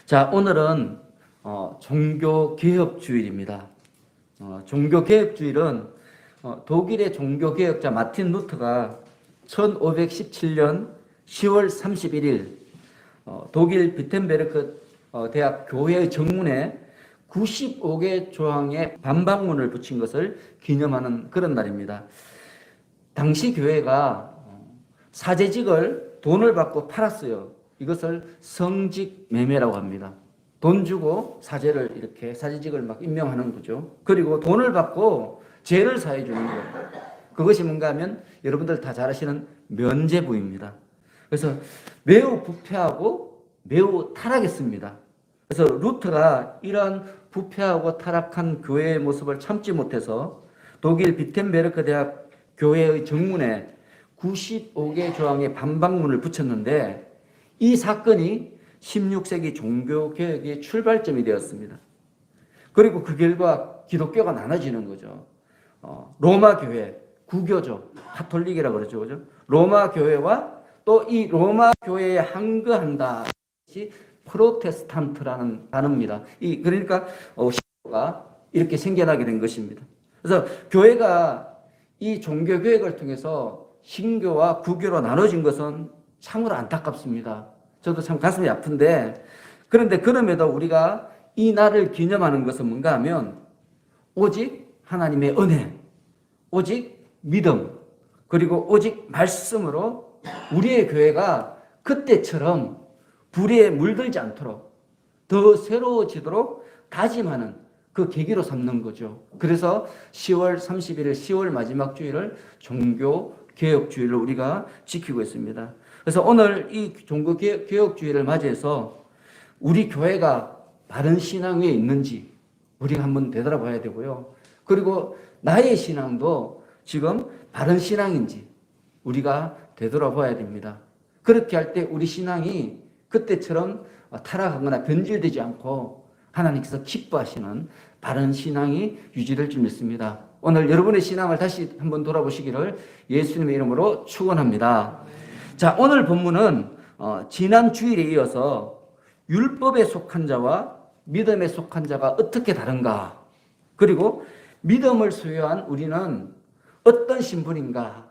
자, 오늘은 종교개혁주일입니다. 종교개혁주일은 독일의 종교개혁자 마틴 루터가 1517년 10월 31일 독일 비텐베르크 대학 교회의 정문에 95개 조항의 반박문을 붙인 것을 기념하는 그런 날입니다. 당시 교회가 사제직을 돈을 받고 팔았어요. 이것을 성직 매매라고 합니다. 돈 주고 사제를 이렇게 사제직을 막 임명하는 거죠. 그리고 돈을 받고 죄를 사해 주는 것. 그것이 뭔가 하면 여러분들 다 잘 아시는 면죄부입니다. 그래서 매우 부패하고 매우 타락했습니다. 그래서 루터가 이런 부패하고 타락한 교회의 모습을 참지 못해서 독일 비텐베르크 대학 교회의 정문에 95개 조항의 반박문을 붙였는데 이 사건이 16세기 종교개혁의 출발점이 되었습니다. 그리고 그 결과 기독교가 나눠지는 거죠. 로마 교회, 구교죠. 카톨릭이라고 그러죠. 그죠? 로마 교회와 또 이 로마 교회에 항거한다. 것이 프로테스탄트라는 단어입니다. 그러니까 신교가 이렇게 생겨나게 된 것입니다. 그래서 교회가 이 종교개혁을 통해서 신교와 구교로 나눠진 것은 참으로 안타깝습니다. 저도 참 가슴이 아픈데, 그런데 그럼에도 우리가 이 날을 기념하는 것은 뭔가 하면 오직 하나님의 은혜, 오직 믿음, 그리고 오직 말씀으로 우리의 교회가 그때처럼 불의에 물들지 않도록 더 새로워지도록 다짐하는 그 계기로 삼는 거죠. 그래서 10월 31일 10월 마지막 주일을 종교개혁주일로 우리가 지키고 있습니다. 그래서 오늘 이 종교개혁주일을 맞이해서 우리 교회가 바른 신앙 위에 있는지 우리가 한번 되돌아봐야 되고요. 그리고 나의 신앙도 지금 바른 신앙인지 우리가 되돌아봐야 됩니다. 그렇게 할 때 우리 신앙이 그때처럼 타락하거나 변질되지 않고 하나님께서 기뻐하시는 바른 신앙이 유지될 줄 믿습니다. 오늘 여러분의 신앙을 다시 한번 돌아보시기를 예수님의 이름으로 축원합니다. 자, 오늘 본문은 지난 주일에 이어서 율법에 속한 자와 믿음에 속한 자가 어떻게 다른가, 그리고 믿음을 소유한 우리는 어떤 신분인가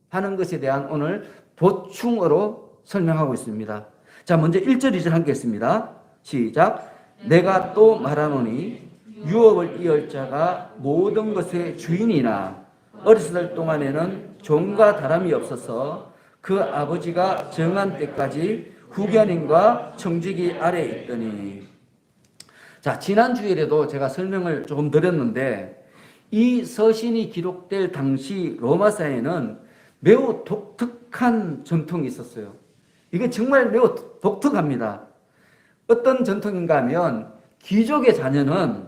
하는 것에 대한 오늘 보충으로 설명하고 있습니다. 자, 먼저 1절 2절 함께 했습니다. 시작. 내가 또 말하노니 유업을 이을 자가 모든 것의 주인이나 어렸을 날 동안에는 종과 다름이 없어서 그 아버지가 정한 때까지 후견인과 청지기 아래에 있더니. 자, 지난 주일에도 제가 설명을 조금 드렸는데 이 서신이 기록될 당시 로마 사회에는 매우 독특한 전통이 있었어요. 이게 정말 매우 독특합니다. 어떤 전통인가 하면 귀족의 자녀는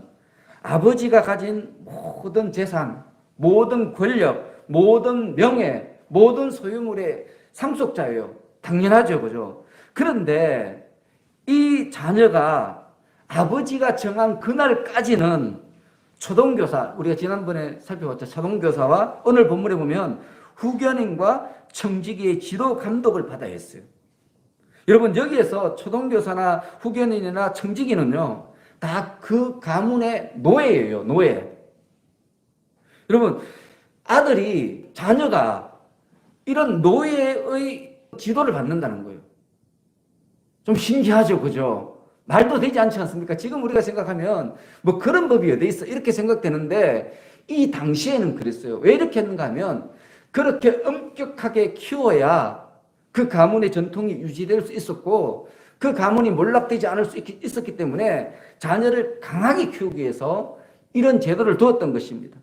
아버지가 가진 모든 재산, 모든 권력, 모든 명예, 모든 소유물의 상속자예요. 당연하죠, 그죠? 그런데 이 자녀가 아버지가 정한 그날까지는 초등교사, 우리가 지난번에 살펴봤죠. 초등교사와 오늘 본문에 보면 후견인과 청지기의 지도 감독을 받아야 했어요. 여러분, 여기에서 초등교사나 후견인이나 청지기는요, 다 그 가문의 노예예요, 노예. 여러분, 아들이, 자녀가 이런 노예의 지도를 받는다는 거예요. 좀 신기하죠, 그죠? 말도 되지 않지 않습니까? 지금 우리가 생각하면 뭐 그런 법이 어디 있어? 이렇게 생각되는데 이 당시에는 그랬어요. 왜 이렇게 했는가 하면 그렇게 엄격하게 키워야 그 가문의 전통이 유지될 수 있었고 그 가문이 몰락되지 않을 수 있었기 때문에 자녀를 강하게 키우기 위해서 이런 제도를 두었던 것입니다.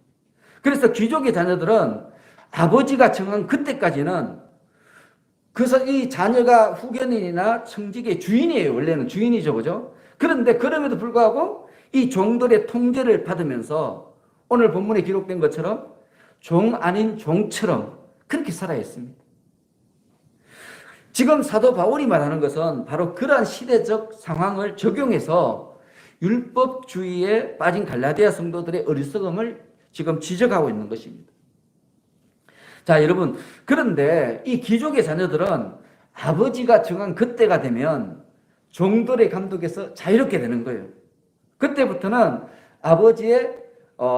그래서 귀족의 자녀들은 아버지가 정한 그때까지는, 그래서 이 자녀가 후견인이나 청직의 주인이에요. 원래는 주인이죠, 그죠? 그런데 그럼에도 불구하고 이 종들의 통제를 받으면서 오늘 본문에 기록된 것처럼 종 아닌 종처럼 그렇게 살아야 했습니다. 지금 사도 바울이 말하는 것은 바로 그러한 시대적 상황을 적용해서 율법주의에 빠진 갈라디아 성도들의 어리석음을 지금 지적하고 있는 것입니다. 자, 여러분, 그런데 이 귀족의 자녀들은 아버지가 정한 그때가 되면 종들의 감독에서 자유롭게 되는 거예요. 그때부터는 아버지의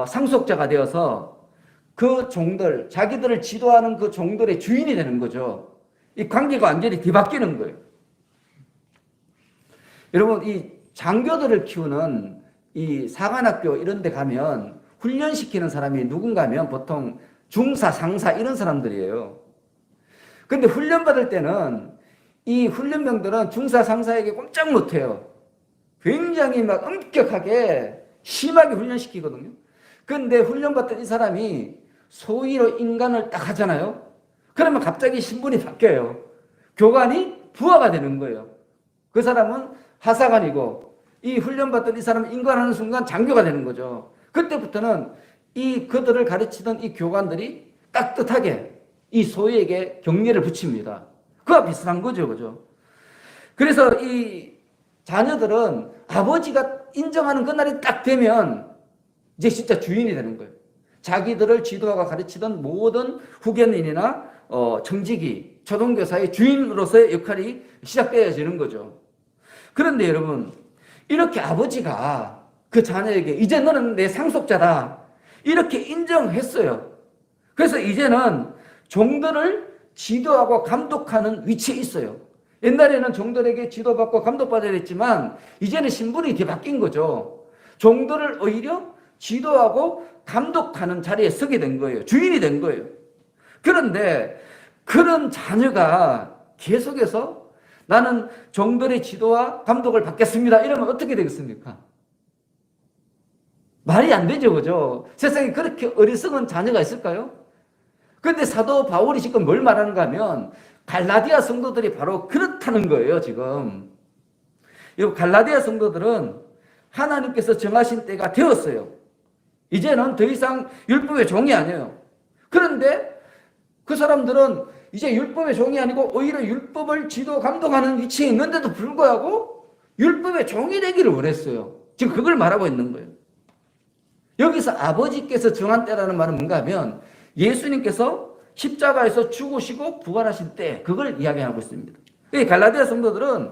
상속자가 되어서 그 종들, 자기들을 지도하는 그 종들의 주인이 되는 거죠. 이 관계가 완전히 뒤바뀌는 거예요. 여러분, 이 장교들을 키우는 이 사관학교 이런 데 가면 훈련시키는 사람이 누군가 하면 보통 중사, 상사 이런 사람들이에요. 근데 훈련받을 때는 이 훈련병들은 중사, 상사에게 꼼짝 못해요. 굉장히 막 엄격하게 심하게 훈련시키거든요. 근데 훈련받던 이 사람이 소위로 인간을 딱 하잖아요. 그러면 갑자기 신분이 바뀌어요. 교관이 부하가 되는 거예요. 그 사람은 하사관이고 이 훈련받던 이 사람은 인간하는 순간 장교가 되는 거죠. 그때부터는 이 그들을 가르치던 이 교관들이 깍듯하게 이 소위에게 경례를 붙입니다. 그와 비슷한 거죠. 그죠? 그래서 이 자녀들은 아버지가 인정하는 그날이 딱 되면 이제 진짜 주인이 되는 거예요. 자기들을 지도하고 가르치던 모든 후견인이나 청지기, 초등교사의 주인으로서의 역할이 시작되어지는 거죠. 그런데 여러분, 이렇게 아버지가 그 자녀에게 이제 너는 내 상속자다 이렇게 인정했어요. 그래서 이제는 종들을 지도하고 감독하는 위치에 있어요. 옛날에는 종들에게 지도받고 감독받아야 했지만 이제는 신분이 뒤바뀐 거죠. 종들을 오히려 지도하고 감독하는 자리에 서게 된 거예요. 주인이 된 거예요. 그런데 그런 자녀가 계속해서 나는 종들의 지도와 감독을 받겠습니다 이러면 어떻게 되겠습니까? 말이 안 되죠. 그죠? 세상에 그렇게 어리석은 자녀가 있을까요? 그런데 사도 바울이 지금 뭘 말하는가 하면 갈라디아 성도들이 바로 그렇다는 거예요. 지금 이 갈라디아 성도들은 하나님께서 정하신 때가 되었어요. 이제는 더 이상 율법의 종이 아니에요. 그런데 그 사람들은 이제 율법의 종이 아니고 오히려 율법을 지도 감독하는 위치에 있는데도 불구하고 율법의 종이 되기를 원했어요. 지금 그걸 말하고 있는 거예요. 여기서 아버지께서 정한 때라는 말은 뭔가 하면 예수님께서 십자가에서 죽으시고 부활하신 때 그걸 이야기하고 있습니다. 갈라디아 성도들은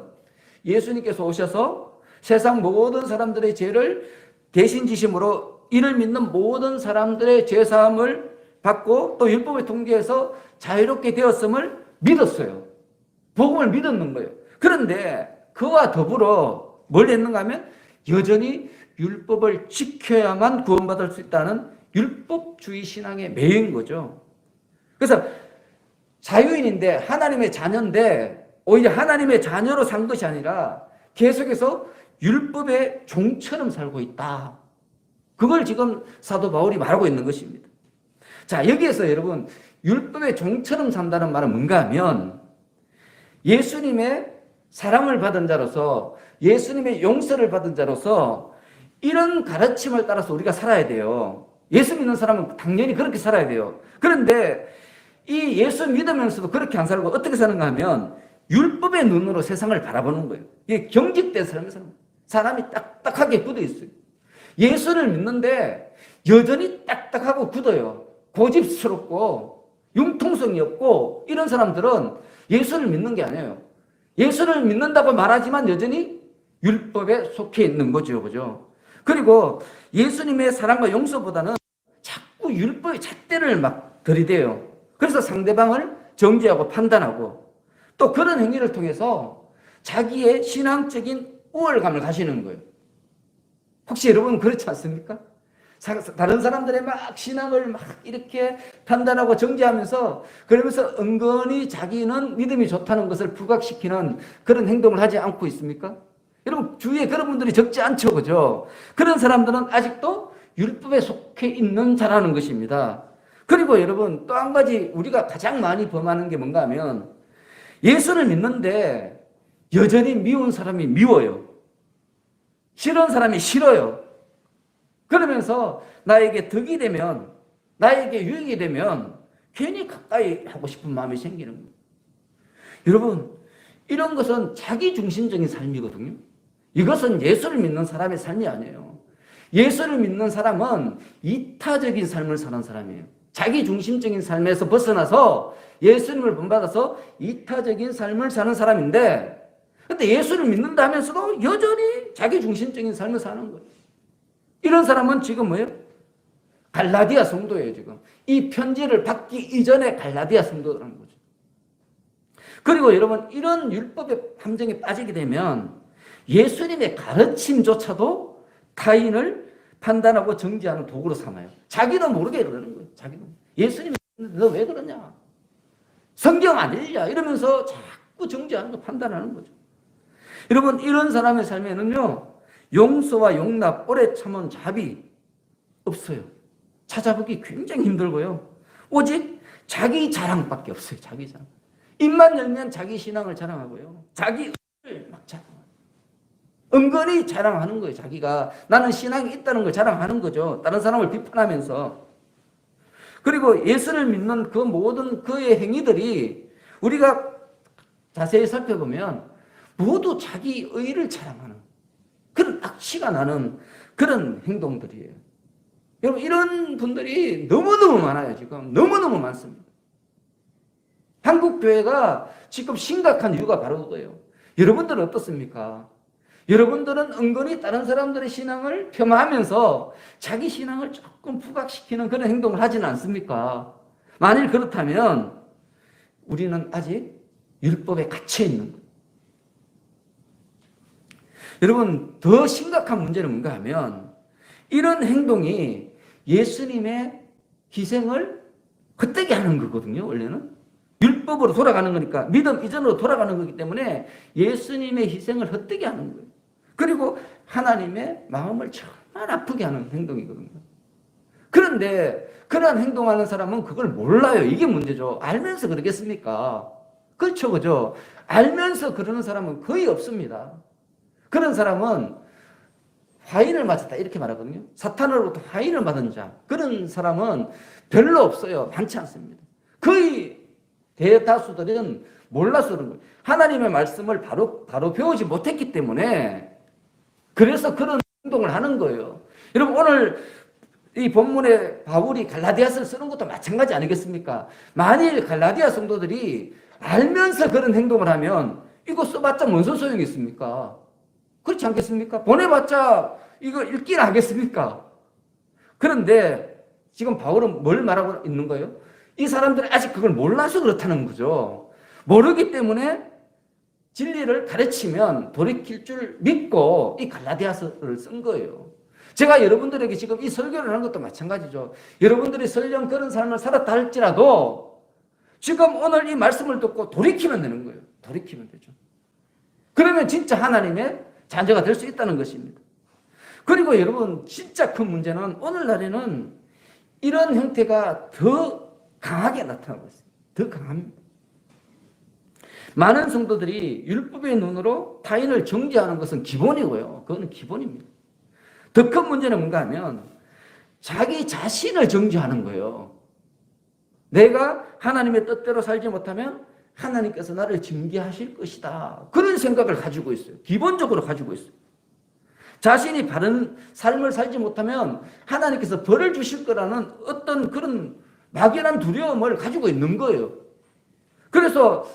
예수님께서 오셔서 세상 모든 사람들의 죄를 대신 지심으로 이를 믿는 모든 사람들의 죄사함을 받고 또 율법의 통제에서 자유롭게 되었음을 믿었어요. 복음을 믿었는 거예요. 그런데 그와 더불어 뭘 했는가 하면 여전히 율법을 지켜야만 구원받을 수 있다는 율법주의 신앙에 매인 거죠. 그래서 자유인인데 하나님의 자녀인데 오히려 하나님의 자녀로 산 것이 아니라 계속해서 율법의 종처럼 살고 있다. 그걸 지금 사도 바울이 말하고 있는 것입니다. 자, 여기에서 여러분 율법의 종처럼 산다는 말은 뭔가 하면 예수님의 사랑을 받은 자로서 예수님의 용서를 받은 자로서 이런 가르침을 따라서 우리가 살아야 돼요. 예수 믿는 사람은 당연히 그렇게 살아야 돼요. 그런데 이 예수 믿으면서도 그렇게 안 살고 어떻게 사는가 하면 율법의 눈으로 세상을 바라보는 거예요. 이게 경직된 삶을 사는 거예요. 사람이 딱딱하게 굳어 있어요. 예수를 믿는데 여전히 딱딱하고 굳어요. 고집스럽고 융통성이 없고 이런 사람들은 예수를 믿는 게 아니에요. 예수를 믿는다고 말하지만 여전히 율법에 속해 있는 거죠. 그죠? 그리고 예수님의 사랑과 용서보다는 자꾸 율법의 잣대를 막 들이대요. 그래서 상대방을 정죄하고 판단하고 또 그런 행위를 통해서 자기의 신앙적인 우월감을 가시는 거예요. 혹시 여러분 그렇지 않습니까? 다른 사람들의 막 신앙을 막 이렇게 판단하고 정죄하면서 그러면서 은근히 자기는 믿음이 좋다는 것을 부각시키는 그런 행동을 하지 않고 있습니까? 여러분 주위에 그런 분들이 적지 않죠. 그죠? 그런 사람들은 아직도 율법에 속해 있는 자라는 것입니다. 그리고 여러분 또 한 가지 우리가 가장 많이 범하는 게 뭔가 하면 예수를 믿는데 여전히 미운 사람이 미워요. 싫은 사람이 싫어요. 그러면서 나에게 덕이 되면 나에게 유익이 되면 괜히 가까이 하고 싶은 마음이 생기는 거예요. 여러분 이런 것은 자기중심적인 삶이거든요. 이것은 예수를 믿는 사람의 삶이 아니에요. 예수를 믿는 사람은 이타적인 삶을 사는 사람이에요. 자기중심적인 삶에서 벗어나서 예수님을 본받아서 이타적인 삶을 사는 사람인데 근데 예수를 믿는다 하면서도 여전히 자기 중심적인 삶을 사는 거예요. 이런 사람은 지금 뭐예요? 갈라디아 성도예요, 지금. 이 편지를 받기 이전에 갈라디아 성도라는 거죠. 그리고 여러분, 이런 율법의 함정에 빠지게 되면 예수님의 가르침조차도 타인을 판단하고 정지하는 도구로 삼아요. 자기도 모르게 그러는 거예요. 자기도. 예수님이 너 왜 그러냐? 성경 안 읽냐? 이러면서 자꾸 정지하는 거, 판단하는 거죠. 여러분, 이런 사람의 삶에는요, 용서와 용납, 오래 참은 자비 없어요. 찾아보기 굉장히 힘들고요. 오직 자기 자랑밖에 없어요. 자기 자랑. 입만 열면 자기 신앙을 자랑하고요. 자기 의를 막 자랑하고. 은근히 자랑하는 거예요. 자기가 나는 신앙이 있다는 걸 자랑하는 거죠. 다른 사람을 비판하면서. 그리고 예수를 믿는 그 모든 그의 행위들이 우리가 자세히 살펴보면 모두 자기 의를 자랑하는 그런 악취가 나는 그런 행동들이에요. 여러분, 이런 분들이 너무너무 많아요. 지금 너무너무 많습니다. 한국 교회가 지금 심각한 이유가 바로 그거예요. 여러분들은 어떻습니까? 여러분들은 은근히 다른 사람들의 신앙을 폄하하면서 자기 신앙을 조금 부각시키는 그런 행동을 하지는 않습니까? 만일 그렇다면 우리는 아직 율법에 갇혀 있는 거예요. 여러분, 더 심각한 문제는 뭔가 하면 이런 행동이 예수님의 희생을 헛되게 하는 거거든요. 원래는 율법으로 돌아가는 거니까, 믿음 이전으로 돌아가는 거기 때문에 예수님의 희생을 헛되게 하는 거예요. 그리고 하나님의 마음을 정말 아프게 하는 행동이거든요. 그런데 그러한 행동하는 사람은 그걸 몰라요. 이게 문제죠. 알면서 그러겠습니까? 그렇죠, 그죠? 알면서 그러는 사람은 거의 없습니다. 그런 사람은 화인을 맞았다 이렇게 말하거든요. 사탄으로부터 화인을 맞은 자, 그런 사람은 별로 없어요. 많지 않습니다. 거의 대다수들은 몰라서 그런 거예요. 하나님의 말씀을 바로 배우지 못했기 때문에 그래서 그런 행동을 하는 거예요. 여러분, 오늘 이 본문에 바울이 갈라디아서를 쓰는 것도 마찬가지 아니겠습니까? 만일 갈라디아 성도들이 알면서 그런 행동을 하면 이거 써봤자 뭔 소용이 있습니까? 그렇지 않겠습니까? 보내봤자 이거 읽기나 하겠습니까? 그런데 지금 바울은 뭘 말하고 있는 거예요? 이 사람들이 아직 그걸 몰라서 그렇다는 거죠. 모르기 때문에 진리를 가르치면 돌이킬 줄 믿고 이 갈라디아서를 쓴 거예요. 제가 여러분들에게 지금 이 설교를 하는 것도 마찬가지죠. 여러분들이 설령 그런 삶을 살았다 할지라도 지금 오늘 이 말씀을 듣고 돌이키면 되는 거예요. 돌이키면 되죠. 그러면 진짜 하나님의 자녀가 될 수 있다는 것입니다. 그리고 여러분, 진짜 큰 문제는 오늘날에는 이런 형태가 더 강하게 나타나고 있어요. 더 강합니다. 많은 성도들이 율법의 눈으로 타인을 정죄하는 것은 기본이고요. 그거는 기본입니다. 더 큰 문제는 뭔가 하면 자기 자신을 정죄하는 거예요. 내가 하나님의 뜻대로 살지 못하면 하나님께서 나를 징계하실 것이다. 그런 생각을 가지고 있어요. 기본적으로 가지고 있어요. 자신이 바른 삶을 살지 못하면 하나님께서 벌을 주실 거라는 어떤 그런 막연한 두려움을 가지고 있는 거예요. 그래서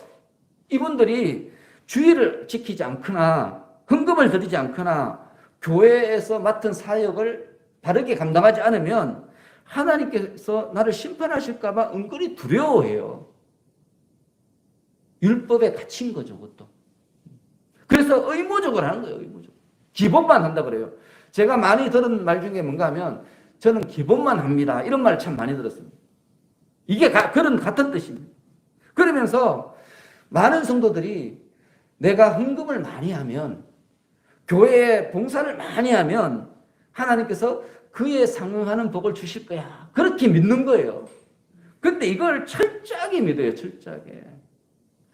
이분들이 주의를 지키지 않거나 헌금을 드리지 않거나 교회에서 맡은 사역을 바르게 감당하지 않으면 하나님께서 나를 심판하실까 봐 은근히 두려워해요. 율법에 갇힌 거죠, 그것도. 그래서 의무적으로 하는 거예요, 의무적으로. 기본만 한다 그래요. 제가 많이 들은 말 중에 뭔가 하면 저는 기본만 합니다. 이런 말 참 많이 들었습니다. 이게 그런 같은 뜻입니다. 그러면서 많은 성도들이 내가 헌금을 많이 하면, 교회에 봉사를 많이 하면 하나님께서 그에 상응하는 복을 주실 거야. 그렇게 믿는 거예요. 근데 이걸 철저하게 믿어요, 철저하게.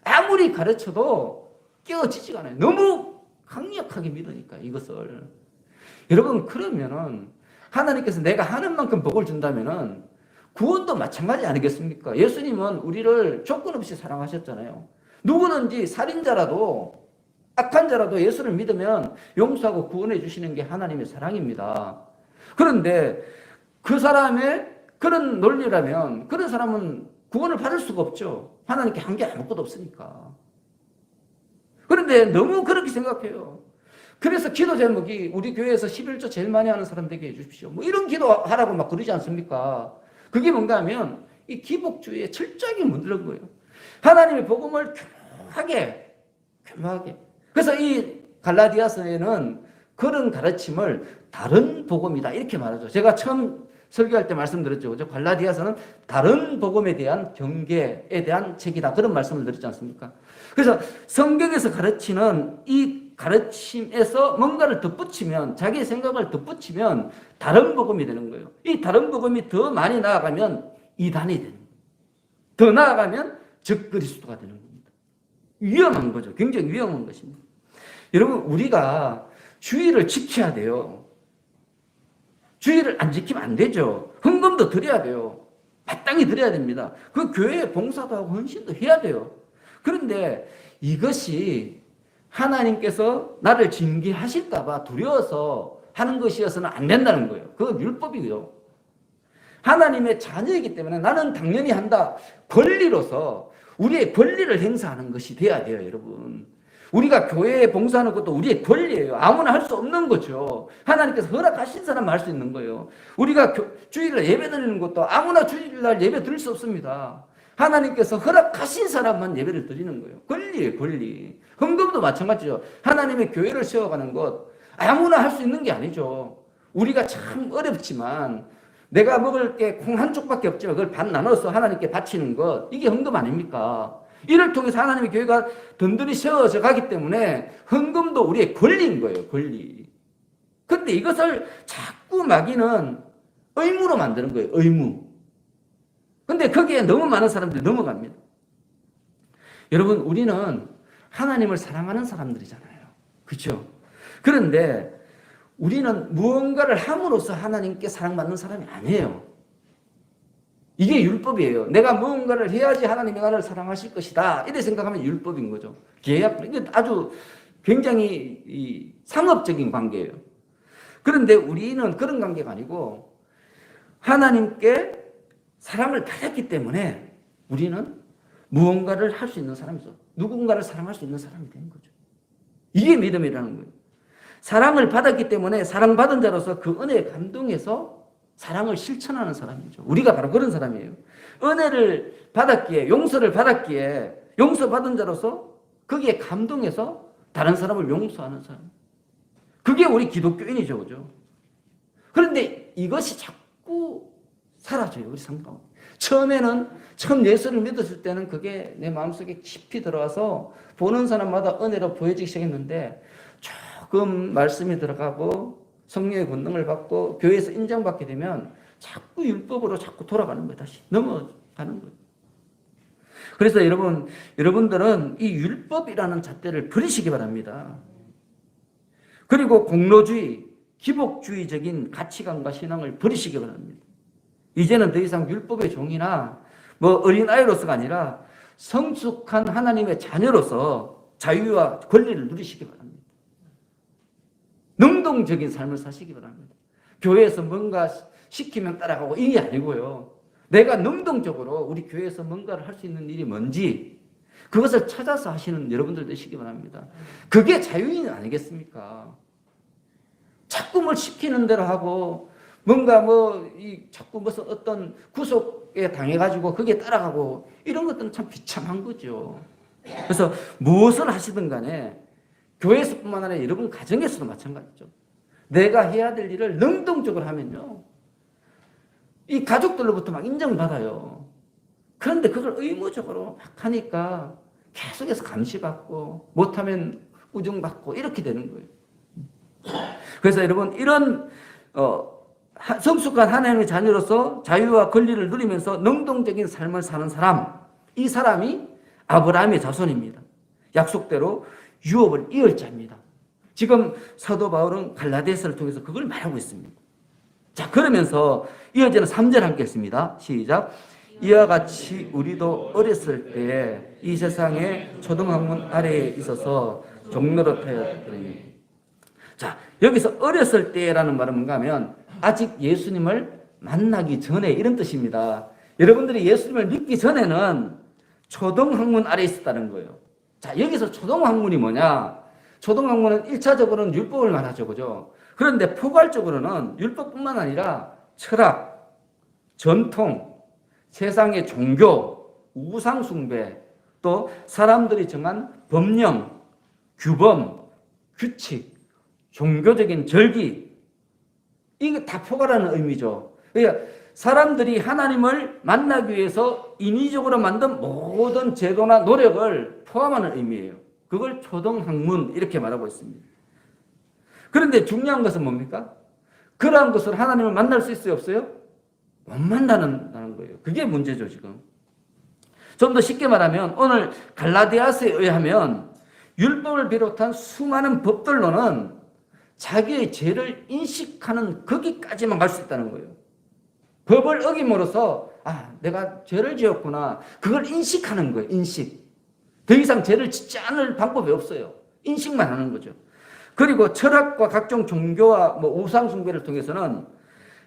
아무리 가르쳐도 깨어지지가 않아요. 너무 강력하게 믿으니까, 이것을. 여러분, 그러면은 하나님께서 내가 하는 만큼 복을 준다면은 구원도 마찬가지 아니겠습니까? 예수님은 우리를 조건 없이 사랑하셨잖아요. 누구든지 살인자라도 악한 자라도 예수를 믿으면 용서하고 구원해 주시는 게 하나님의 사랑입니다. 그런데 그 사람의 그런 논리라면 그런 사람은 구원을 받을 수가 없죠. 하나님께 한 게 아무것도 없으니까. 그런데 너무 그렇게 생각해요. 그래서 기도 제목이 우리 교회에서 11조 제일 많이 하는 사람 되게 해주십시오. 뭐 이런 기도 하라고 막 그러지 않습니까? 그게 뭔가 하면 이 기복주의에 철저하게 물든 거예요. 하나님의 복음을 교묘하게. 그래서 이 갈라디아서에는 그런 가르침을 다른 복음이다 이렇게 말하죠. 제가 처음 설교할 때 말씀드렸죠. 그죠? 갈라디아서는 다른 복음에 대한 경계에 대한 책이다. 그런 말씀을 드렸지 않습니까? 그래서 성경에서 가르치는 이 가르침에서 뭔가를 덧붙이면, 자기의 생각을 덧붙이면 다른 복음이 되는 거예요. 이 다른 복음이 더 많이 나아가면 이단이 되는 거예요. 더 나아가면 적그리스도가 되는 겁니다. 위험한 거죠. 굉장히 위험한 것입니다. 여러분, 우리가 주의를 지켜야 돼요. 주의를 안 지키면 안 되죠. 헌금도 드려야 돼요. 마땅히 드려야 됩니다. 그 교회에 봉사도 하고 헌신도 해야 돼요. 그런데 이것이 하나님께서 나를 징계하실까봐 두려워서 하는 것이어서는 안 된다는 거예요. 그건 율법이고요. 하나님의 자녀이기 때문에 나는 당연히 한다. 권리로서 우리의 권리를 행사하는 것이 돼야 돼요, 여러분. 우리가 교회에 봉사하는 것도 우리의 권리예요. 아무나 할 수 없는 거죠. 하나님께서 허락하신 사람만 할 수 있는 거예요. 우리가 주일날 예배 드리는 것도 아무나 주일날 예배 드릴 수 없습니다. 하나님께서 허락하신 사람만 예배를 드리는 거예요. 권리예요, 권리. 헌금도 마찬가지죠. 하나님의 교회를 세워가는 것 아무나 할 수 있는 게 아니죠. 우리가 참 어렵지만 내가 먹을 게 콩 한 쪽밖에 없지만 그걸 반 나눠서 하나님께 바치는 것, 이게 헌금 아닙니까? 이를 통해서 하나님의 교회가 든든히 세워져 가기 때문에 헌금도 우리의 권리인 거예요, 권리. 그런데 이것을 자꾸 마귀는 의무로 만드는 거예요, 의무. 근데 거기에 너무 많은 사람들이 넘어갑니다. 여러분, 우리는 하나님을 사랑하는 사람들이잖아요. 그렇죠? 그런데 우리는 무언가를 함으로써 하나님께 사랑받는 사람이 아니에요. 이게 율법이에요. 내가 무언가를 해야지 하나님이 나를 사랑하실 것이다. 이렇게 생각하면 율법인 거죠. 계약, 이게 아주 굉장히 상업적인 관계예요. 그런데 우리는 그런 관계가 아니고 하나님께 사랑을 받았기 때문에 우리는 무언가를 할 수 있는 사람이죠. 누군가를 사랑할 수 있는 사람이 되는 거죠. 이게 믿음이라는 거예요. 사랑을 받았기 때문에 사랑받은 자로서 그 은혜에 감동해서 사랑을 실천하는 사람이죠. 우리가 바로 그런 사람이에요. 은혜를 받았기에, 용서를 받았기에, 용서받은 자로서 거기에 감동해서 다른 사람을 용서하는 사람. 그게 우리 기독교인이죠. 그죠? 그런데 이것이 자꾸 사라져요. 우리 삶 가운데. 처음 예수를 믿었을 때는 그게 내 마음속에 깊이 들어와서 보는 사람마다 은혜로 보여지기 시작했는데 조금 말씀이 들어가고 성령의 권능을 받고 교회에서 인정받게 되면 자꾸 율법으로 자꾸 돌아가는 거예요. 다시 넘어가는 거예요. 그래서 여러분들은 이 율법이라는 잣대를 버리시기 바랍니다. 그리고 공로주의, 기복주의적인 가치관과 신앙을 버리시기 바랍니다. 이제는 더 이상 율법의 종이나 어린아이로서가 아니라 성숙한 하나님의 자녀로서 자유와 권리를 누리시기 바랍니다. 능동적인 삶을 사시기 바랍니다. 교회에서 뭔가 시키면 따라가고 이게 아니고요. 내가 능동적으로 우리 교회에서 뭔가를 할 수 있는 일이 뭔지 그것을 찾아서 하시는 여러분들 되시기 바랍니다. 그게 자유인 아니겠습니까? 자꾸 뭘 시키는 대로 하고 뭔가 자꾸 무슨 어떤 구속에 당해가지고 거기에 따라가고 이런 것들은 참 비참한 거죠. 그래서 무엇을 하시든 간에 교회에서뿐만 아니라 여러분 가정에서도 마찬가지죠. 내가 해야 될 일을 능동적으로 하면요. 이 가족들로부터 막 인정받아요. 그런데 그걸 의무적으로 막 하니까 계속해서 감시받고 못하면 우중받고 이렇게 되는 거예요. 그래서 여러분 이런 성숙한 하나님의 자녀로서 자유와 권리를 누리면서 능동적인 삶을 사는 사람, 이 사람이 아브라함의 자손입니다. 약속대로 유업을 이을 자입니다. 지금 사도 바울은 갈라디아서를 통해서 그걸 말하고 있습니다. 자, 그러면서 이어지는 3절 함께 했습니다. 시작. 이와 같이 우리도 어렸을 때 이 세상의 초등학문 아래에 있어서 종노릇하였더니. 자, 여기서 어렸을 때라는 말은 뭔가 하면 아직 예수님을 만나기 전에 이런 뜻입니다. 여러분들이 예수님을 믿기 전에는 초등학문 아래에 있었다는 거예요. 자, 여기서 초등학문이 뭐냐? 초등학문은 1차적으로는 율법을 말하죠. 그죠? 그런데 포괄적으로는 율법뿐만 아니라 철학, 전통, 세상의 종교, 우상숭배, 또 사람들이 정한 법령, 규범, 규칙, 종교적인 절기, 이게 다 포괄하는 의미죠. 그러니까 사람들이 하나님을 만나기 위해서 인위적으로 만든 모든 제도나 노력을 포함하는 의미예요. 그걸 초등학문 이렇게 말하고 있습니다. 그런데 중요한 것은 뭡니까? 그러한 것을 하나님을 만날 수 있어요, 없어요? 못 만나는 거예요. 그게 문제죠, 지금. 좀 더 쉽게 말하면 오늘 갈라디아서에 의하면 율법을 비롯한 수많은 법들로는 자기의 죄를 인식하는 거기까지만 갈 수 있다는 거예요. 법을 어김으로써 내가 죄를 지었구나. 그걸 인식하는 거예요. 인식. 더 이상 죄를 짓지 않을 방법이 없어요. 인식만 하는 거죠. 그리고 철학과 각종 종교와 우상 숭배를 통해서는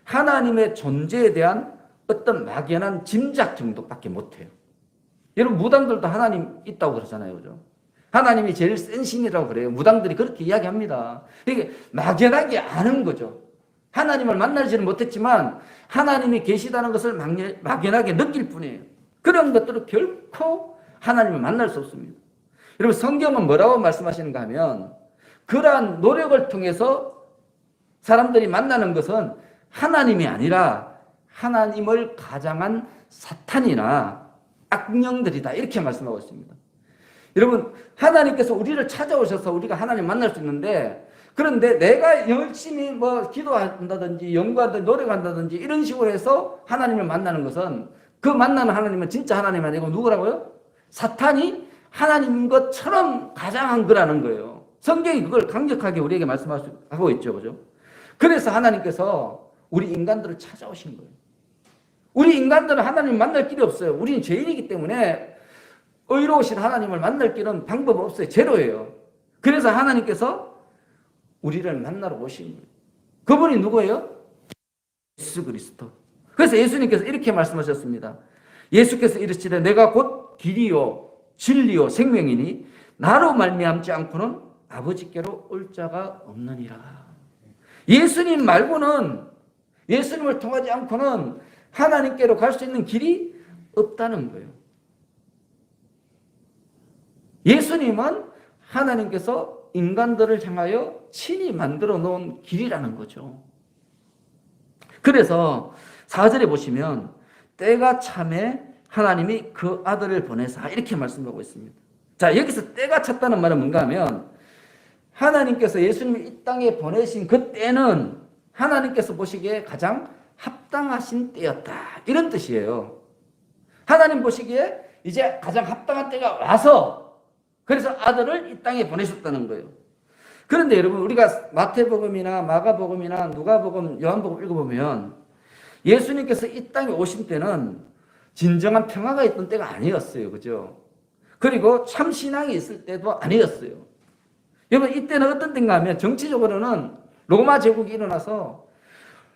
하나님의 존재에 대한 어떤 막연한 짐작 정도밖에 못해요. 여러분 무당들도 하나님 있다고 그러잖아요. 그죠? 하나님이 제일 센 신이라고 그래요. 무당들이 그렇게 이야기합니다. 이게 막연하게 아는 거죠. 하나님을 만나지는 못했지만 하나님이 계시다는 것을 막연하게 느낄 뿐이에요. 그런 것들은 결코 하나님을 만날 수 없습니다. 여러분 성경은 뭐라고 말씀하시는가 하면 그러한 노력을 통해서 사람들이 만나는 것은 하나님이 아니라 하나님을 가장한 사탄이나 악령들이다 이렇게 말씀하고 있습니다. 여러분 하나님께서 우리를 찾아오셔서 우리가 하나님 만날 수 있는데 그런데 내가 열심히 기도한다든지 연구한다든지 노력한다든지 이런 식으로 해서 하나님을 만나는 것은 그 만나는 하나님은 진짜 하나님이 아니고 누구라고요? 사탄이 하나님인 것처럼 가장한 거라는 거예요. 성경이 그걸 강력하게 우리에게 말씀하고 있죠. 그죠? 그래서 하나님께서 우리 인간들을 찾아오신 거예요. 우리 인간들은 하나님 만날 길이 없어요. 우리는 죄인이기 때문에 의로우신 하나님을 만날 길은 방법 없어요. 제로예요. 그래서 하나님께서 우리를 만나러 오신 거예요. 그분이 누구예요? 예수 그리스도. 그래서 예수님께서 이렇게 말씀하셨습니다. 예수께서 이르시되 내가 곧 길이요 진리요 생명이니 나로 말미암지 않고는 아버지께로 올 자가 없느니라. 예수님 말고는 예수님을 통하지 않고는 하나님께로 갈 수 있는 길이 없다는 거예요. 예수님은 하나님께서 인간들을 향하여 친히 만들어 놓은 길이라는 거죠. 그래서 4절에 보시면 때가 참에 하나님이 그 아들을 보내사 이렇게 말씀하고 있습니다. 자, 여기서 때가 찼다는 말은 뭔가 하면 하나님께서 예수님을 이 땅에 보내신 그 때는 하나님께서 보시기에 가장 합당하신 때였다 이런 뜻이에요. 하나님 보시기에 이제 가장 합당한 때가 와서 그래서 아들을 이 땅에 보내셨다는 거예요. 그런데 여러분 우리가 마태복음이나 마가복음이나 누가복음, 요한복음 읽어보면 예수님께서 이 땅에 오신 때는 진정한 평화가 있던 때가 아니었어요. 그죠? 그리고 참 신앙이 있을 때도 아니었어요. 여러분 이때는 어떤 때인가 하면 정치적으로는 로마 제국이 일어나서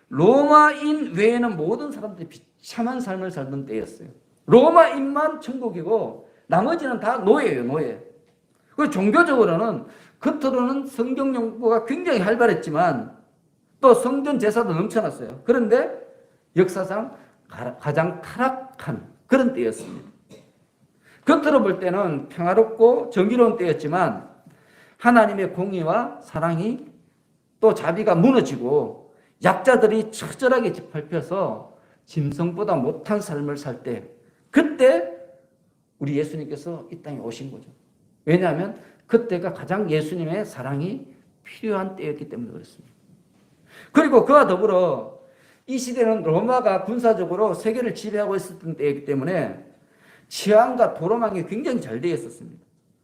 로마인 외에는 모든 사람들이 비참한 삶을 살던 때였어요. 로마인만 천국이고 나머지는 다 노예예요. 노예. 그리고 종교적으로는 겉으로는 성경 연구가 굉장히 활발했지만 또 성전 제사도 넘쳐났어요. 그런데 역사상 가장 타락한 그런 때였습니다. 겉으로 볼 때는 평화롭고 정의로운 때였지만 하나님의 공의와 사랑이 또 자비가 무너지고 약자들이 처절하게 짓밟혀서 짐승보다 못한 삶을 살 때 그때 우리 예수님께서 이 땅에 오신 거죠. 왜냐하면 그때가 가장 예수님의 사랑이 필요한 때였기 때문에 그렇습니다. 그리고 그와 더불어 이 시대는 로마가 군사적으로 세계를 지배하고 있었던 때이기 때문에 치안과 도로망이 굉장히 잘 되어 있었습니다.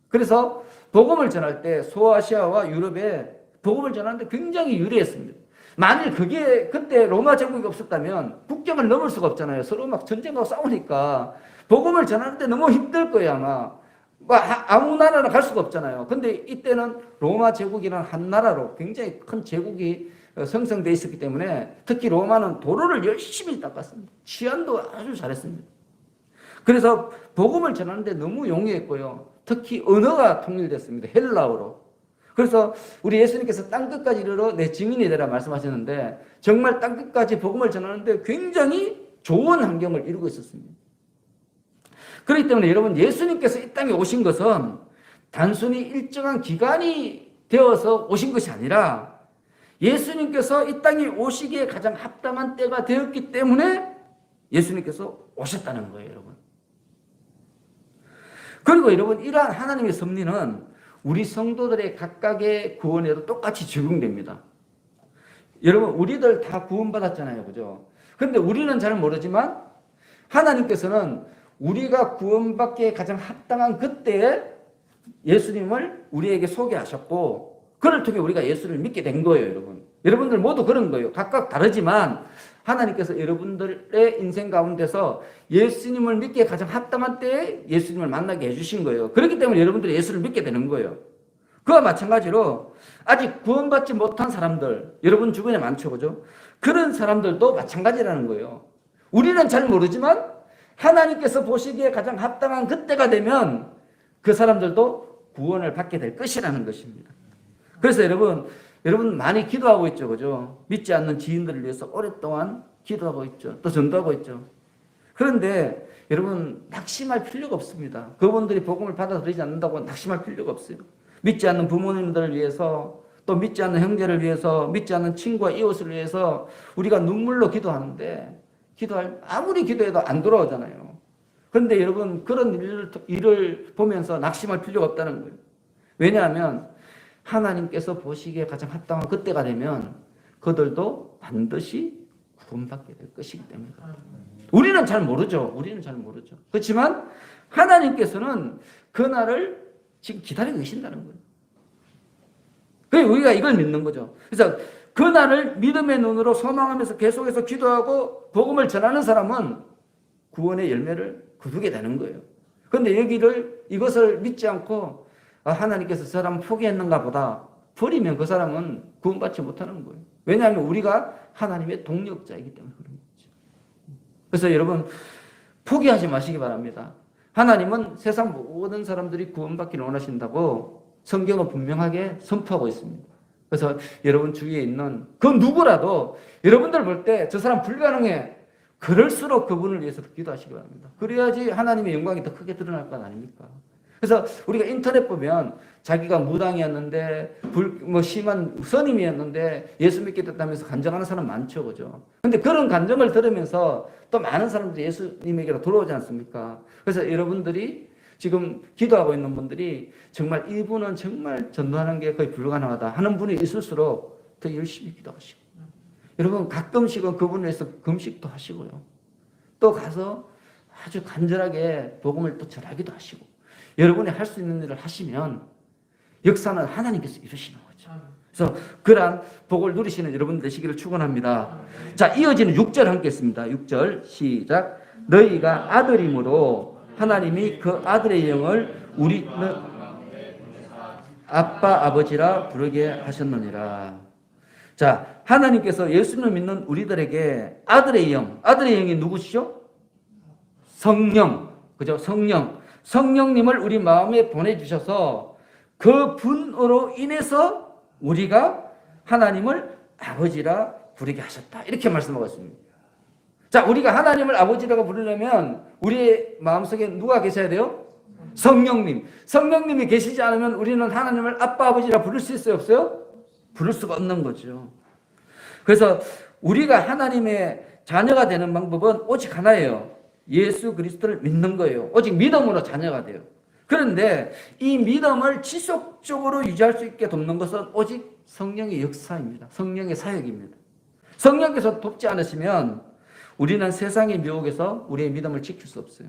그래서 복음을 전할 때 소아시아와 유럽에 복음을 전하는데 굉장히 유리했습니다. 만일 그때 로마 제국이 없었다면 국경을 넘을 수가 없잖아요. 서로 막 전쟁하고 싸우니까 복음을 전하는데 너무 힘들 거예요 아마. 아무 나라나 갈 수가 없잖아요. 근데 이때는 로마 제국이라는 한 나라로 굉장히 큰 제국이 성성되어 있었기 때문에 특히 로마는 도로를 열심히 닦았습니다. 치안도 아주 잘했습니다. 그래서 복음을 전하는데 너무 용이했고요. 특히 언어가 통일됐습니다. 헬라어로. 그래서 우리 예수님께서 땅끝까지 이르러 내 증인이 되라 말씀하셨는데 정말 땅끝까지 복음을 전하는데 굉장히 좋은 환경을 이루고 있었습니다. 그렇기 때문에 여러분, 예수님께서 이 땅에 오신 것은 단순히 일정한 기간이 되어서 오신 것이 아니라 예수님께서 이 땅에 오시기에 가장 합당한 때가 되었기 때문에 예수님께서 오셨다는 거예요, 여러분. 그리고 여러분, 이러한 하나님의 섭리는 우리 성도들의 각각의 구원에도 똑같이 적용됩니다. 여러분, 우리들 다 구원받았잖아요, 그죠? 그런데 우리는 잘 모르지만 하나님께서는 우리가 구원받기에 가장 합당한 그때에 예수님을 우리에게 소개하셨고 그를 통해 우리가 예수를 믿게 된 거예요, 여러분. 여러분들 모두 그런 거예요. 각각 다르지만 하나님께서 여러분들의 인생 가운데서 예수님을 믿기에 가장 합당한 때에 예수님을 만나게 해주신 거예요. 그렇기 때문에 여러분들이 예수를 믿게 되는 거예요. 그와 마찬가지로 아직 구원받지 못한 사람들, 여러분 주변에 많죠, 그죠? 그런 사람들도 마찬가지라는 거예요. 우리는 잘 모르지만 하나님께서 보시기에 가장 합당한 그때가 되면 그 사람들도 구원을 받게 될 것이라는 것입니다. 그래서 여러분 많이 기도하고 있죠, 그죠? 믿지 않는 지인들을 위해서 오랫동안 기도하고 있죠. 또 전도하고 있죠. 그런데 여러분 낙심할 필요가 없습니다. 그분들이 복음을 받아들이지 않는다고 낙심할 필요가 없어요. 믿지 않는 부모님들을 위해서, 또 믿지 않는 형제를 위해서, 믿지 않는 친구와 이웃을 위해서 우리가 눈물로 기도하는데 아무리 기도해도 안 돌아오잖아요. 그런데 여러분, 그런 일을 보면서 낙심할 필요가 없다는 거예요. 왜냐하면 하나님께서 보시기에 가장 합당한 그때가 되면 그들도 반드시 구원받게 될 것이기 때문입니다. 우리는 잘 모르죠. 그렇지만 하나님께서는 그날을 지금 기다리고 계신다는 거예요. 그래서 우리가 이걸 믿는 거죠. 그래서 그날을 믿음의 눈으로 소망하면서 계속해서 기도하고 복음을 전하는 사람은 구원의 열매를 거두게 되는 거예요. 그런데 이것을 믿지 않고 하나님께서 저 사람을 포기했는가 보다 버리면 그 사람은 구원받지 못하는 거예요. 왜냐하면 우리가 하나님의 동력자이기 때문에 그런 거죠. 그래서 여러분, 포기하지 마시기 바랍니다. 하나님은 세상 모든 사람들이 구원받기를 원하신다고 성경은 분명하게 선포하고 있습니다. 그래서 여러분 주위에 있는 그 누구라도 여러분들 볼 때 저 사람 불가능해, 그럴수록 그분을 위해서 기도하시기 바랍니다. 그래야지 하나님의 영광이 더 크게 드러날 것 아닙니까? 그래서 우리가 인터넷 보면 자기가 무당이었는데 심한 선임이었는데 예수 믿게 됐다면서 간증하는 사람 많죠, 그죠? 근데 그런 간증을 들으면서 또 많은 사람들이 예수님에게로 돌아오지 않습니까? 그래서 여러분들이 지금 기도하고 있는 분들이 정말 이분은 정말 전도하는 게 거의 불가능하다 하는 분이 있을수록 더 열심히 기도하시고, 여러분 가끔씩은 그분을 위해서 금식도 하시고요, 또 가서 아주 간절하게 복음을 또 전하기도 하시고, 여러분이 할 수 있는 일을 하시면 역사는 하나님께서 이루시는 거죠. 그래서 그러한 복을 누리시는 여러분 되시기를 축원합니다. 자, 이어지는 6절 함께 했습니다. 6절 시작. 너희가 아들임으로 하나님이 그 아들의 영을 우리는 아빠 아버지라 부르게 하셨느니라. 자, 하나님께서 예수님을 믿는 우리들에게 아들의 영이 누구시죠? 성령, 그죠? 성령님을 우리 마음에 보내주셔서 그 분으로 인해서 우리가 하나님을 아버지라 부르게 하셨다, 이렇게 말씀하고 있습니다. 자, 우리가 하나님을 아버지라고 부르려면 우리의 마음속에 누가 계셔야 돼요? 성령님이 계시지 않으면 우리는 하나님을 아빠 아버지라 부를 수 있어요, 없어요? 부를 수가 없는 거죠. 그래서 우리가 하나님의 자녀가 되는 방법은 오직 하나예요. 예수 그리스도를 믿는 거예요. 오직 믿음으로 자녀가 돼요. 그런데 이 믿음을 지속적으로 유지할 수 있게 돕는 것은 오직 성령의 역사입니다. 성령의 사역입니다. 성령께서 돕지 않으시면 우리는 세상의 미혹에서 우리의 믿음을 지킬 수 없어요.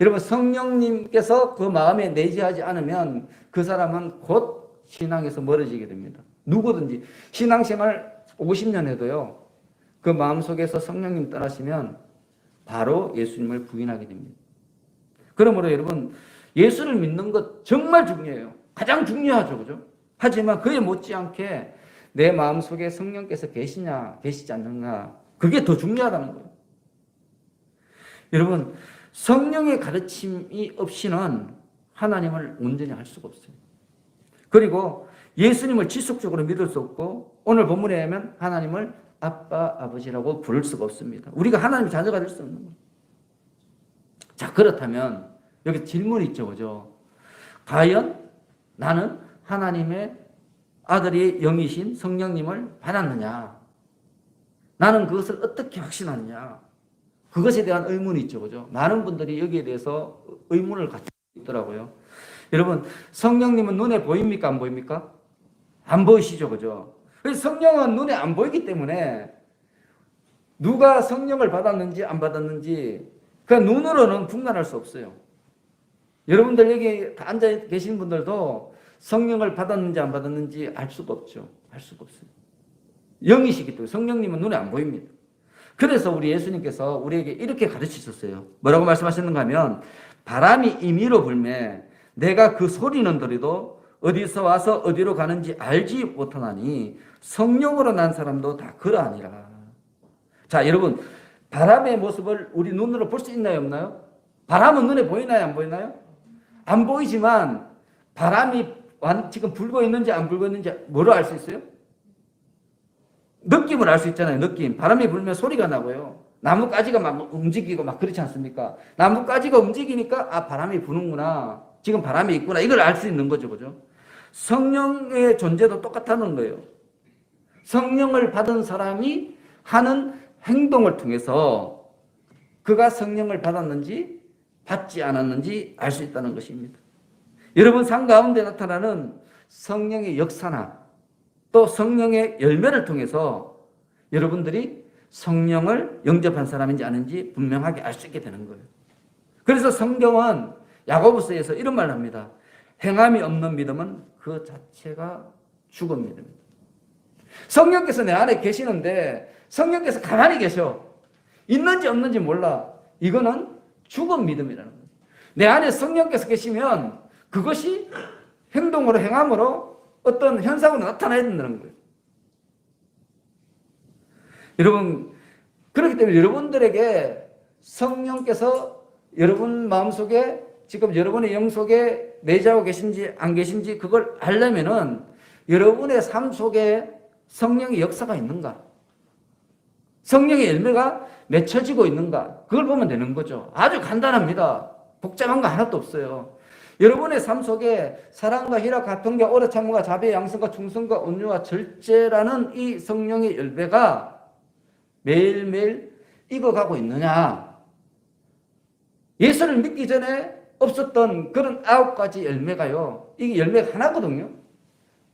여러분, 성령님께서 그 마음에 내재하지 않으면 그 사람은 곧 신앙에서 멀어지게 됩니다. 누구든지 신앙생활 50년 해도요, 그 마음속에서 성령님 떠나시면 바로 예수님을 부인하게 됩니다. 그러므로 여러분, 예수를 믿는 것 정말 중요해요. 가장 중요하죠, 그죠? 하지만 그에 못지않게 내 마음속에 성령께서 계시냐 계시지 않느냐, 그게 더 중요하다는 거예요. 여러분, 성령의 가르침이 없이는 하나님을 온전히 알 수가 없어요. 그리고 예수님을 지속적으로 믿을 수 없고 오늘 본문에 하면 하나님을 아빠, 아버지라고 부를 수가 없습니다. 우리가 하나님의 자녀가 될 수 없는 거예요. 자, 그렇다면 여기 질문이 있죠, 그죠? 과연 나는 하나님의 아들이 영이신 성령님을 받았느냐? 나는 그것을 어떻게 확신하느냐? 그것에 대한 의문이 있죠, 그죠? 많은 분들이 여기에 대해서 의문을 갖고 있더라고요. 여러분, 성령님은 눈에 보입니까? 안 보입니까? 안 보이시죠, 그죠? 그래서 성령은 눈에 안 보이기 때문에 누가 성령을 받았는지 안 받았는지 그 눈으로는 분간할 수 없어요. 여러분들 여기 앉아 계신 분들도 성령을 받았는지 안 받았는지 알 수가 없죠. 알 수가 없어요. 영이시기 때문에 성령님은 눈에 안 보입니다. 그래서 우리 예수님께서 우리에게 이렇게 가르치셨어요. 뭐라고 말씀하셨는가 하면 바람이 임의로 불매 내가 그 소리는 들어도 어디서 와서 어디로 가는지 알지 못하나니 성령으로 난 사람도 다 그러하니라. 자, 여러분, 바람의 모습을 우리 눈으로 볼 수 있나요, 없나요? 바람은 눈에 보이나요, 안 보이나요? 안 보이지만 바람이 지금 불고 있는지 안 불고 있는지 뭐로 알 수 있어요? 느낌을 알 수 있잖아요. 느낌. 바람이 불면 소리가 나고요. 나뭇가지가 막 움직이고 막 그렇지 않습니까? 나뭇가지가 움직이니까 아, 바람이 부는구나. 지금 바람이 있구나. 이걸 알 수 있는 거죠. 그죠? 성령의 존재도 똑같다는 거예요. 성령을 받은 사람이 하는 행동을 통해서 그가 성령을 받았는지 받지 않았는지 알 수 있다는 것입니다. 여러분 삶 가운데 나타나는 성령의 역사나 또 성령의 열매를 통해서 여러분들이 성령을 영접한 사람인지 아닌지 분명하게 알 수 있게 되는 거예요. 그래서 성경은 야고보서에서 이런 말을 합니다. 행함이 없는 믿음은 그 자체가 죽은 믿음입니다. 성령께서 내 안에 계시는데 성령께서 가만히 계셔. 있는지 없는지 몰라. 이거는 죽은 믿음이라는 거예요. 내 안에 성령께서 계시면 그것이 행동으로 행함으로 어떤 현상으로 나타나야 된다는 거예요. 여러분, 그렇기 때문에 여러분들에게 성령께서 여러분 마음속에 지금 여러분의 영 속에 내재하고 계신지 안 계신지 그걸 알려면은 여러분의 삶 속에 성령의 역사가 있는가? 성령의 열매가 맺혀지고 있는가? 그걸 보면 되는 거죠. 아주 간단합니다. 복잡한 거 하나도 없어요. 여러분의 삶 속에 사랑과 희락, 가평과 오래 참음과 자비, 양성과 충성과 온유와 절제라는 이 성령의 열매가 매일매일 익어가고 있느냐? 예수를 믿기 전에 없었던 그런 9가지 열매가요. 이게 열매가 하나거든요.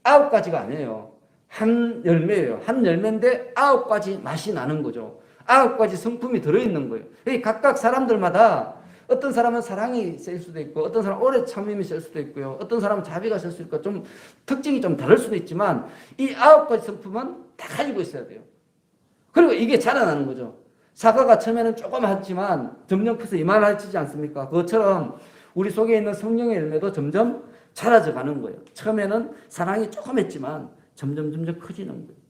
9가지가 아니에요. 한 열매예요. 한 열매인데 9가지 맛이 나는 거죠. 9가지 성품이 들어있는 거예요. 각각 사람들마다 어떤 사람은 사랑이 셀 수도 있고 어떤 사람은 오래 참음이 셀 수도 있고요. 어떤 사람은 자비가 셀 수도 있고 좀 특징이 좀 다를 수도 있지만 이 9가지 성품은 다 가지고 있어야 돼요. 그리고 이게 자라나는 거죠. 사과가 처음에는 조그맣지만 점점 커서 이만해지지 않습니까? 그것처럼 우리 속에 있는 성령의 열매도 점점 자라져 가는 거예요. 처음에는 사랑이 조그맣지만 점점 커지는 거예요.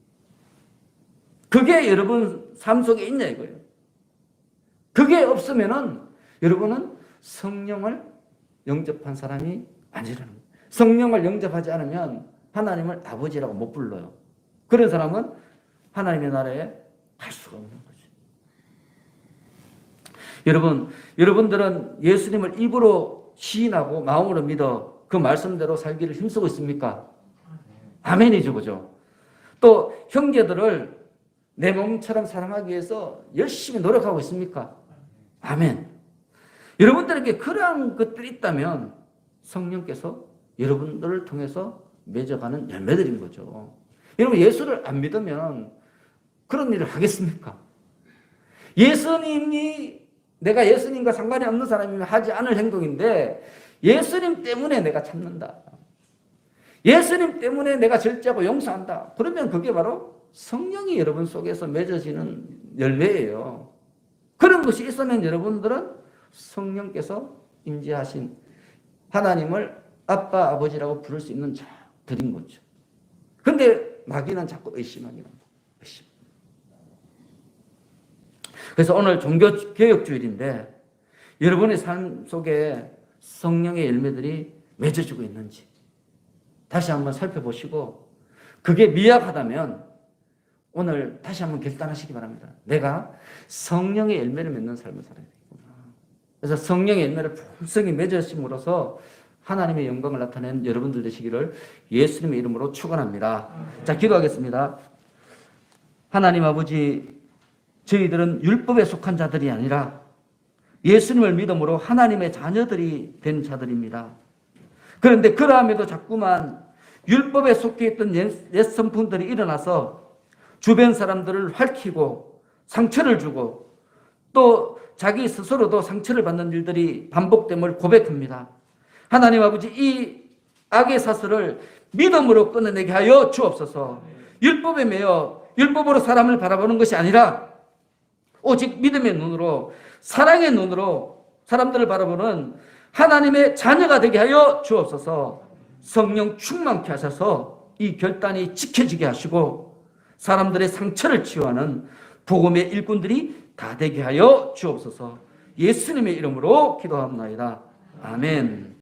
그게 여러분 삶 속에 있냐 이거예요. 그게 없으면은 여러분은 성령을 영접한 사람이 아니라는 거예요. 성령을 영접하지 않으면 하나님을 아버지라고 못 불러요. 그런 사람은 하나님의 나라에 갈 수가 없는 거죠. 여러분들은 예수님을 입으로 시인하고 마음으로 믿어 그 말씀대로 살기를 힘쓰고 있습니까? 아멘이죠, 그죠? 또 형제들을 내 몸처럼 사랑하기 위해서 열심히 노력하고 있습니까? 아멘. 여러분들에게 그러한 것들이 있다면 성령께서 여러분들을 통해서 맺어가는 열매들인 거죠. 여러분 예수를 안 믿으면 그런 일을 하겠습니까? 예수님이 내가 예수님과 상관이 없는 사람이면 하지 않을 행동인데 예수님 때문에 내가 참는다. 예수님 때문에 내가 절제하고 용서한다. 그러면 그게 바로 성령이 여러분 속에서 맺어지는 열매예요. 그런 것이 있으면 여러분들은 성령께서 임재하신 하나님을 아빠, 아버지라고 부를 수 있는 자들인 거죠. 근데 마귀는 자꾸 의심하게 합니다. 의심. 그래서 오늘 종교개혁주일인데 여러분의 삶 속에 성령의 열매들이 맺어지고 있는지 다시 한번 살펴보시고, 그게 미약하다면 오늘 다시 한번 결단하시기 바랍니다. 내가 성령의 열매를 맺는 삶을 살아야 되겠구나. 그래서 성령의 열매를 풍성히 맺으심으로써 하나님의 영광을 나타낸 여러분들 되시기를 예수님의 이름으로 축원합니다. 자, 기도하겠습니다. 하나님 아버지, 저희들은 율법에 속한 자들이 아니라 예수님을 믿음으로 하나님의 자녀들이 된 자들입니다. 그런데 그러함에도 자꾸만 율법에 속해 있던 옛 선풍들이 일어나서 주변 사람들을 핥히고 상처를 주고 또 자기 스스로도 상처를 받는 일들이 반복됨을 고백합니다. 하나님 아버지, 이 악의 사슬을 믿음으로 끊어내게 하여 주옵소서. 율법에 매여 율법으로 사람을 바라보는 것이 아니라 오직 믿음의 눈으로, 사랑의 눈으로 사람들을 바라보는 하나님의 자녀가 되게 하여 주옵소서. 성령 충만케 하셔서 이 결단이 지켜지게 하시고 사람들의 상처를 치유하는 복음의 일꾼들이 다 되게 하여 주옵소서. 예수님의 이름으로 기도합니다. 아멘.